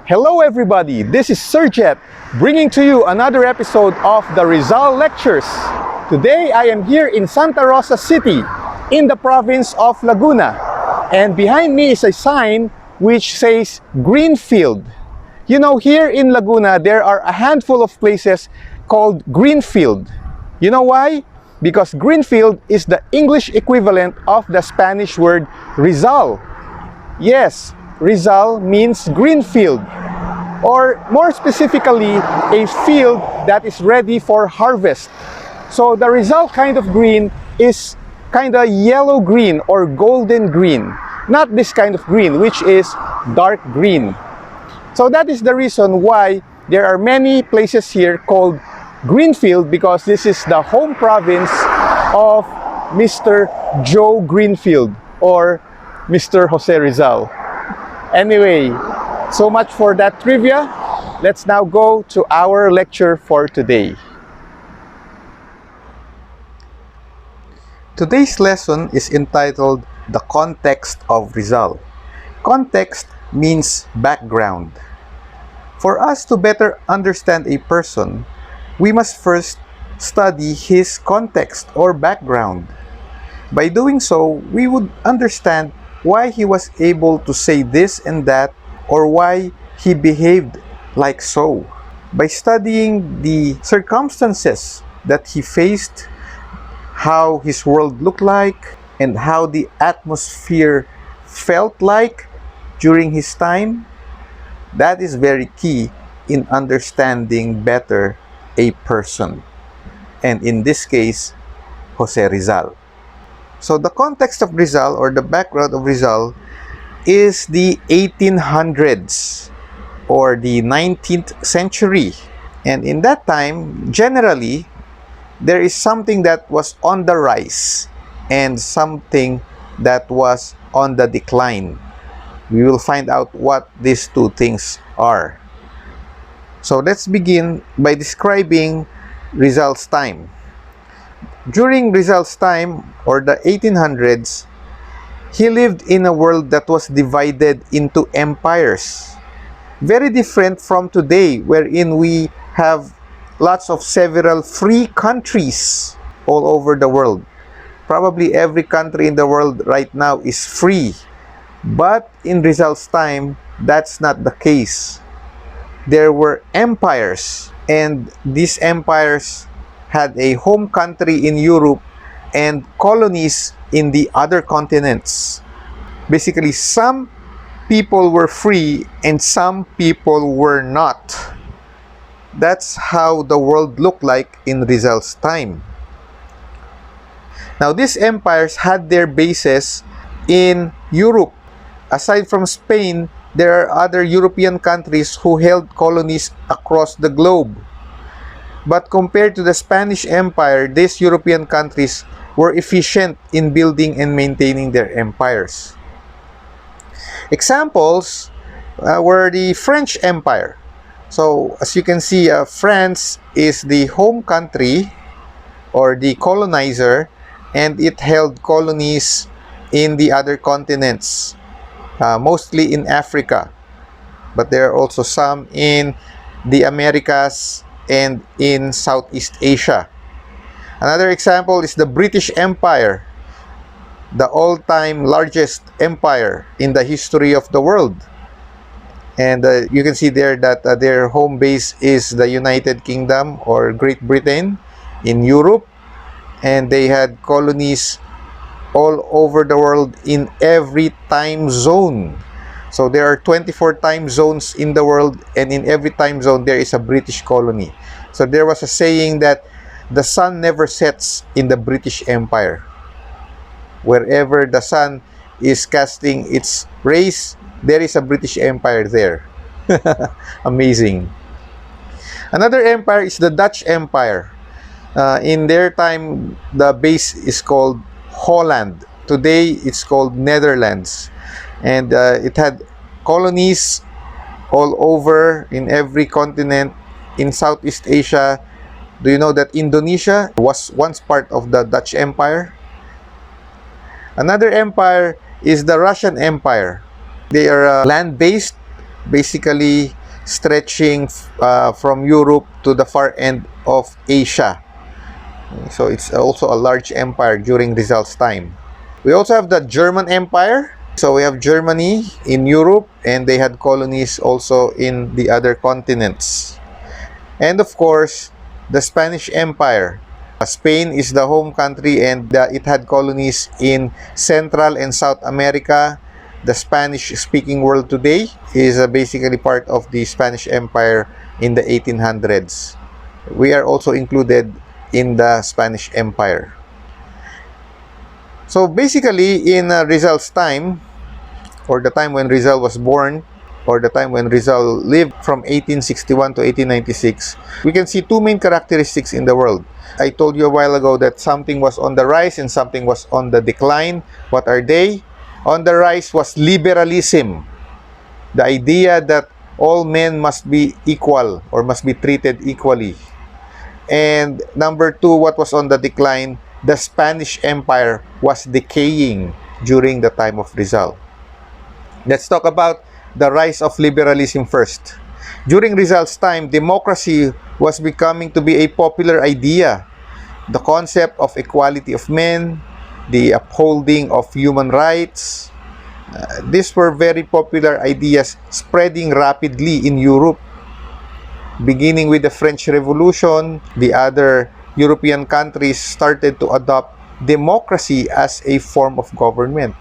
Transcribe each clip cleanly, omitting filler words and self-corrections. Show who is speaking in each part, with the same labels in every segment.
Speaker 1: Hello everybody, this is Sir Jet, bringing to you another episode of the Rizal Lectures. Today I am here in Santa Rosa City, in the province of Laguna. And behind me is a sign which says Greenfield. You know, here in Laguna, there are a handful of places called Greenfield. You know why? Because Greenfield is the English equivalent of the Spanish word Rizal. Yes, Rizal means green field, or more specifically, a field that is ready for harvest. So the Rizal kind of green is kind of yellow green or golden green, not this kind of green which is dark green. So that is the reason why there are many places here called Greenfield, because this is the home province of Mr. Joe Greenfield or Mr. Jose Rizal. Anyway, so much for that trivia. Let's now go to our lecture for today. Today's lesson is entitled The Context of Rizal. Context means background. For us to better understand a person, we must first study his context or background. By doing so, we would understand why he was able to say this and that, or why he behaved like so. By studying the circumstances that he faced, how his world looked like, and how the atmosphere felt like during his time, that is very key in understanding better a person, and in this case, Jose Rizal. So the context of Rizal, or the background of Rizal, is the 1800s or the 19th century. And in that time, generally, there is something that was on the rise and something that was on the decline. We will find out what these two things are. So let's begin by describing Rizal's time. During Rizal's time, or the 1800s, he lived in a world that was divided into empires. Very different from today, wherein we have lots of several free countries all over the world. Probably every country in the world right now is free. But in Rizal's time, that's not the case. There were empires, and these empires had a home country in Europe and colonies in the other continents. Basically, some people were free and some people were not. That's how the world looked like in Rizal's time. Now, these empires had their bases in Europe. Aside from Spain, there are other European countries who held colonies across the globe. But compared to the Spanish Empire, these European countries were efficient in building and maintaining their empires. Examples were the French Empire. So, as you can see, France is the home country or the colonizer, and it held colonies in the other continents. Mostly in Africa, but there are also some in the Americas and in Southeast Asia. Another example is the British Empire, the all-time largest empire in the history of the world. And you can see there that their home base is the United Kingdom or Great Britain in Europe, and they had colonies all over the world in every time zone. So there are 24 time zones in the world, and in every time zone there is a British colony. So there was a saying that the sun never sets in the British Empire. Wherever the sun is casting its rays, there is a British Empire there. Amazing. Another empire is the Dutch Empire. In their time, the base is called Holland. Today, it's called Netherlands. And it had colonies all over in every continent in Southeast Asia. Do you know that Indonesia was once part of the Dutch Empire? Another empire is the Russian Empire. They are land-based basically stretching from Europe to the far end of Asia. So it's also a large empire during Rizal's time. We also have the German Empire. So we have Germany in Europe, and they had colonies also in the other continents. And of course, the Spanish Empire. Spain is the home country, and it had colonies in Central and South America. The Spanish-speaking world today is basically part of the Spanish Empire in the 1800s. We are also included in the Spanish Empire. So basically, in Rizal's time, or the time when Rizal was born, or the time when Rizal lived from 1861 to 1896, we can see two main characteristics in the world. I told you a while ago that something was on the rise and something was on the decline. What are they? On the rise was liberalism. The idea that all men must be equal or must be treated equally. And number two, what was on the decline? The Spanish Empire was decaying during the time of Rizal. Let's talk about the rise of liberalism first. During Rizal's time, democracy was becoming to be a popular idea. The concept of equality of men, the upholding of human rights, these were very popular ideas spreading rapidly in Europe. Beginning with the French Revolution, the other European countries started to adopt democracy as a form of government.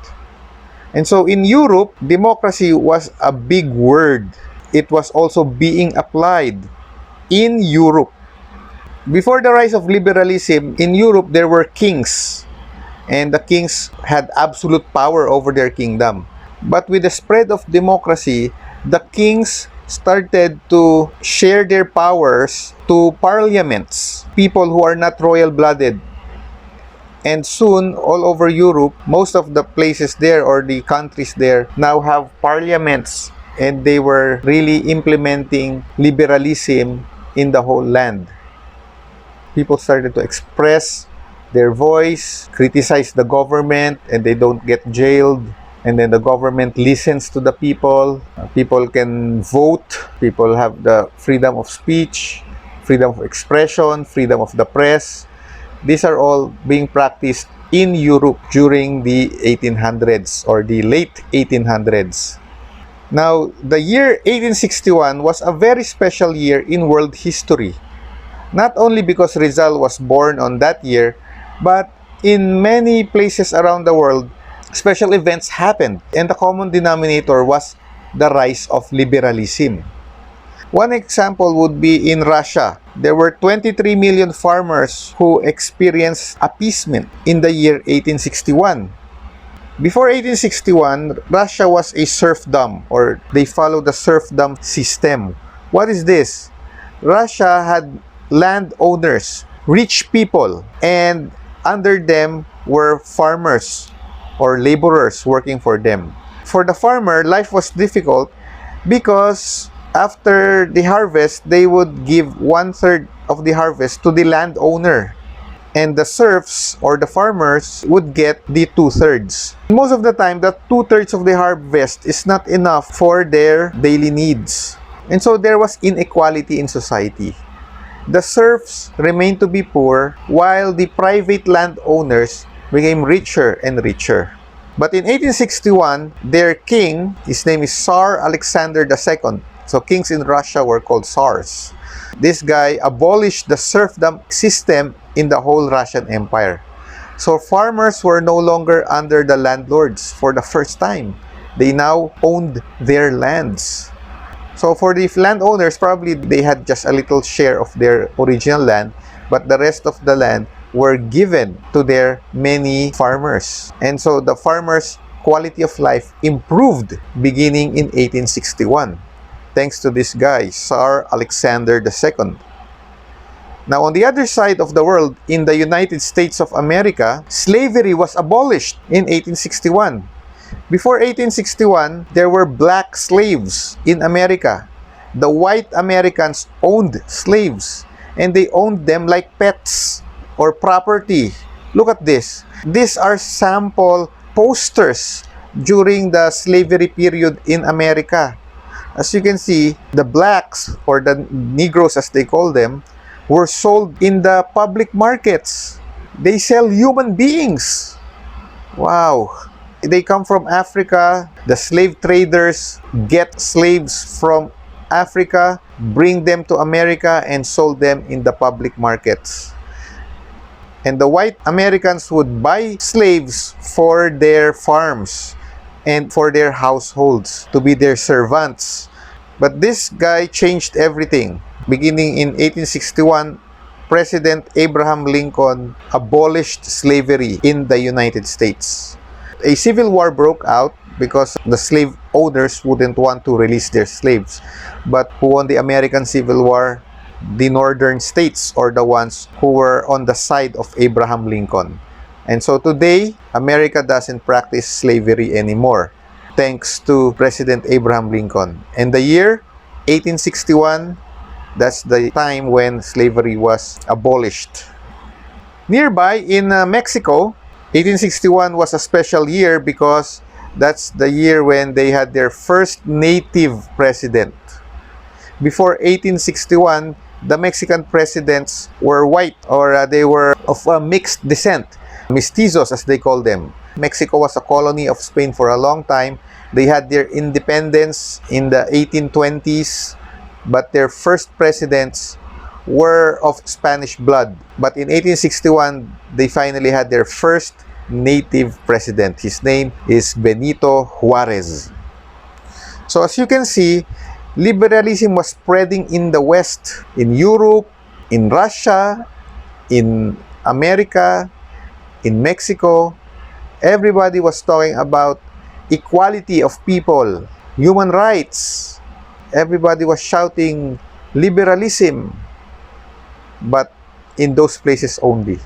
Speaker 1: And so in Europe, democracy was a big word. It was also being applied in Europe. Before the rise of liberalism, in Europe there were kings, and the kings had absolute power over their kingdom. But with the spread of democracy, the kings started to share their powers to parliaments, people who are not royal-blooded. And soon, all over Europe, most of the places there or the countries there now have parliaments, and they were really implementing liberalism in the whole land. People started to express their voice, criticize the government, and they don't get jailed. And then the government listens to the people. People can vote. People have the freedom of speech, freedom of expression, freedom of the press. These are all being practiced in Europe during the 1800s or the late 1800s. Now, the year 1861 was a very special year in world history. Not only because Rizal was born on that year, but in many places around the world, special events happened, and the common denominator was the rise of liberalism. One example would be in Russia. There were 23 million farmers who experienced appeasement in the year 1861. Before 1861, Russia was a serfdom, or they followed the serfdom system. What is this? Russia had landowners, rich people, and under them were farmers or laborers working for them. For the farmer, life was difficult because after the harvest, they would give 1/3 of the harvest to the landowner, and the serfs or the farmers would get the 2/3. Most of the time, that 2/3 of the harvest is not enough for their daily needs, and so there was inequality in society. The serfs remained to be poor, while the private landowners became richer and richer. But in 1861, their king, his name is SAR Alexander II. So kings in Russia were called SARs. This guy abolished the serfdom system in the whole Russian Empire. So farmers were no longer under the landlords for the first time. They now owned their lands. So for the landowners, probably they had just a little share of their original land, but the rest of the land were given to their many farmers. And so the farmers' quality of life improved beginning in 1861, thanks to this guy, SAR Alexander II. Now, on the other side of the world, in the United States of America, slavery was abolished in 1861. Before 1861, there were black slaves in America. The white Americans owned slaves, and they owned them like pets or property. Look at this. These are sample posters during the slavery period in America. As you can see, the blacks, or the Negroes as they call them, were sold in the public markets. They sell human beings. Wow. They come from Africa. The slave traders get slaves from Africa, bring them to America, and sold them in the public markets. And the white Americans would buy slaves for their farms and for their households, to be their servants. But this guy changed everything. Beginning in 1861, President Abraham Lincoln abolished slavery in the United States. A civil war broke out because the slave owners wouldn't want to release their slaves. But who won the American Civil War? The northern states, or the ones who were on the side of Abraham Lincoln. And so today, America doesn't practice slavery anymore, thanks to President Abraham Lincoln. And the year 1861, that's the time when slavery was abolished. Nearby in Mexico, 1861 was a special year because that's the year when they had their first native president. Before 1861, the Mexican presidents were white, or they were of mixed descent, mestizos as they call them. Mexico was a colony of Spain for a long time. They had their independence in the 1820s, but their first presidents were of Spanish blood. But in 1861, they finally had their first native president. His name is Benito Juarez. So as you can see, liberalism was spreading in the West, in Europe, in Russia, in America, in Mexico. Everybody was talking about equality of people, human rights. Everybody was shouting liberalism, but in those places only.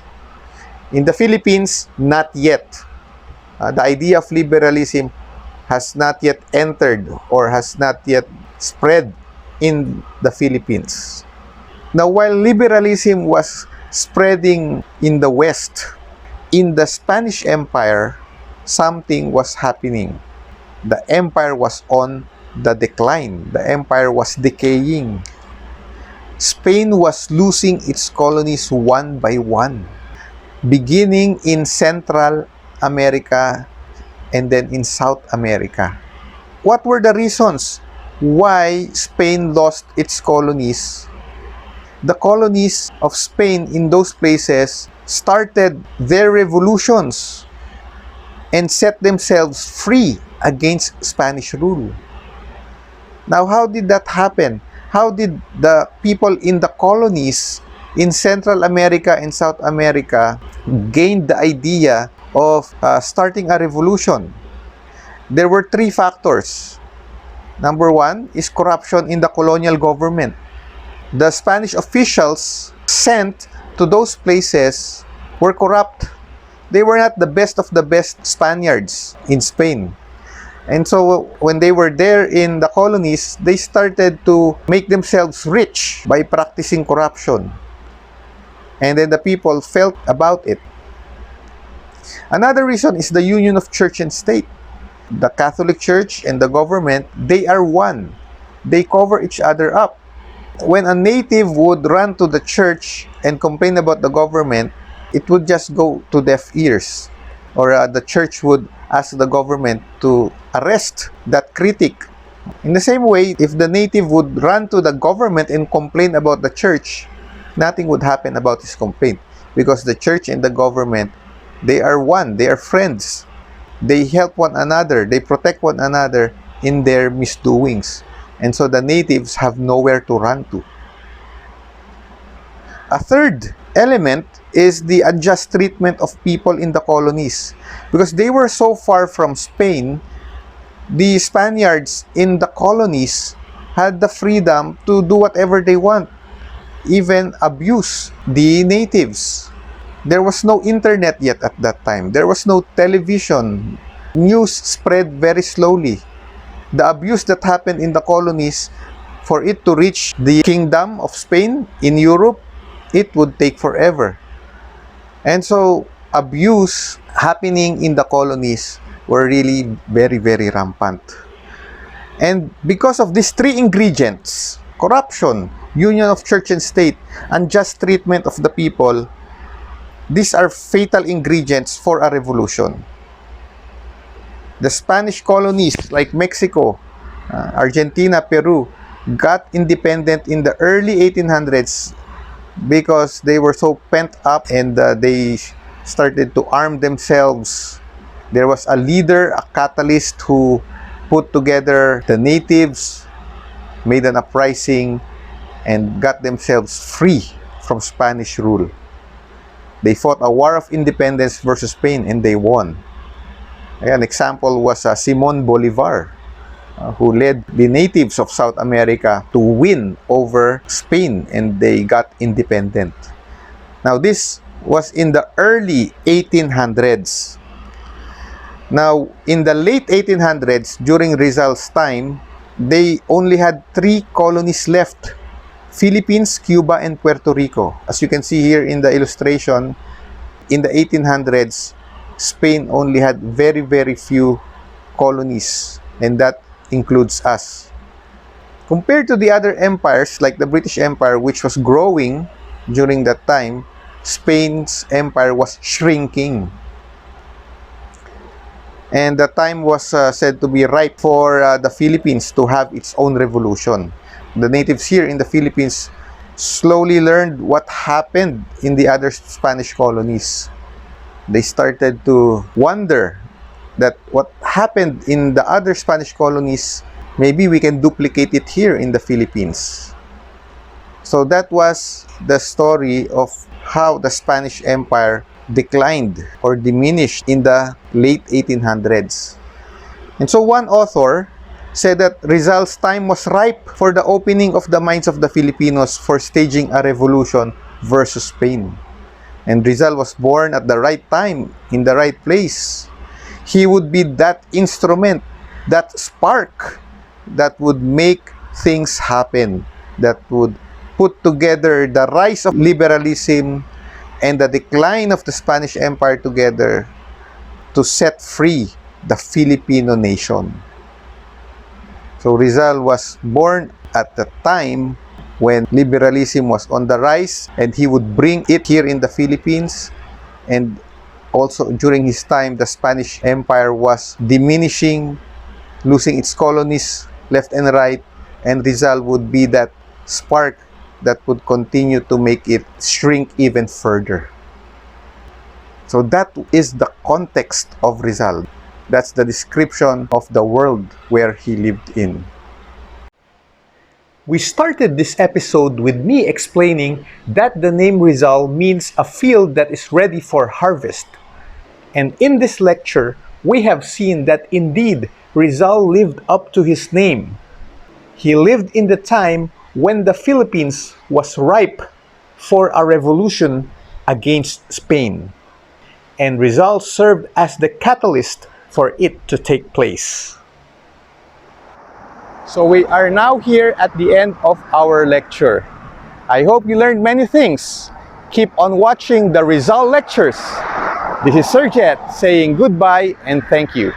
Speaker 1: In the Philippines, not yet. The idea of liberalism has not yet entered, or has not yet spread in the Philippines. Now, while liberalism was spreading in the West, in the Spanish Empire, something was happening. The empire was on the decline. The empire was decaying. Spain was losing its colonies one by one, beginning in Central America and then in South America. What were the reasons why Spain lost its colonies? The colonies of Spain in those places started their revolutions and set themselves free against Spanish rule. Now, how did that happen? How did the people in the colonies in Central America and South America gain the idea of starting a revolution? There were three factors. Number one is corruption in the colonial government. The Spanish officials sent to those places were corrupt. They were not the best of the best Spaniards in Spain. And so when they were there in the colonies, they started to make themselves rich by practicing corruption. And then the people felt about it. Another reason is the union of church and state. The Catholic Church and the government, they are one. They cover each other up. When a native would run to the church and complain about the government, it would just go to deaf ears. Or the church would ask the government to arrest that critic. In the same way, if the native would run to the government and complain about the church, nothing would happen about his complaint. Because the church and the government, they are one. They are friends. They help one another. They protect one another in their misdoings. And so the natives have nowhere to run to. A third element is the unjust treatment of people in the colonies. Because they were so far from Spain, the Spaniards in the colonies had the freedom to do whatever they want, even abuse the natives. There was no internet yet at that time. There was no television. News spread very slowly. The abuse that happened in the colonies, for it to reach the kingdom of Spain in Europe, it would take forever. And so, abuse happening in the colonies were really very, very rampant. And because of these three ingredients, corruption, union of church and state, unjust treatment of the people, these are fatal ingredients for a revolution. The Spanish colonies like Mexico, Argentina, Peru, got independent in the early 1800s because they were so pent up, and they started to arm themselves. There was a leader, a catalyst, who put together the natives, made an uprising, and got themselves free from Spanish rule. They fought a war of independence versus Spain, and they won. An example was Simon Bolivar, who led the natives of South America to win over Spain, and they got independent. Now, this was in the early 1800s. Now, in the late 1800s, during Rizal's time, they only had 3 colonies left: Philippines, Cuba, and Puerto Rico. As you can see here in the illustration, in the 1800s, Spain only had very, very few colonies, and that includes us. Compared to the other empires, like the British Empire, which was growing during that time, Spain's empire was shrinking. And the time was said to be ripe for the Philippines to have its own revolution. The natives here in the Philippines slowly learned what happened in the other Spanish colonies. They started to wonder that what happened in the other Spanish colonies, maybe we can duplicate it here in the Philippines. So that was the story of how the Spanish Empire declined or diminished in the late 1800s. And so one author said that Rizal's time was ripe for the opening of the minds of the Filipinos for staging a revolution versus Spain. And Rizal was born at the right time, in the right place. He would be that instrument, that spark that would make things happen, that would put together the rise of liberalism and the decline of the Spanish Empire together to set free the Filipino nation. So Rizal was born at the time when liberalism was on the rise, and he would bring it here in the Philippines. And also during his time, the Spanish Empire was diminishing, losing its colonies left and right, and Rizal would be that spark that would continue to make it shrink even further. So that is the context of Rizal. That's the description of the world where he lived in. We started this episode with me explaining that the name Rizal means a field that is ready for harvest. And in this lecture, we have seen that indeed Rizal lived up to his name. He lived in the time when the Philippines was ripe for a revolution against Spain. And Rizal served as the catalyst for it to take place. So we are now here at the end of our lecture. I hope you learned many things. Keep on watching the Rizal lectures. This is Sir Jet saying goodbye and thank you.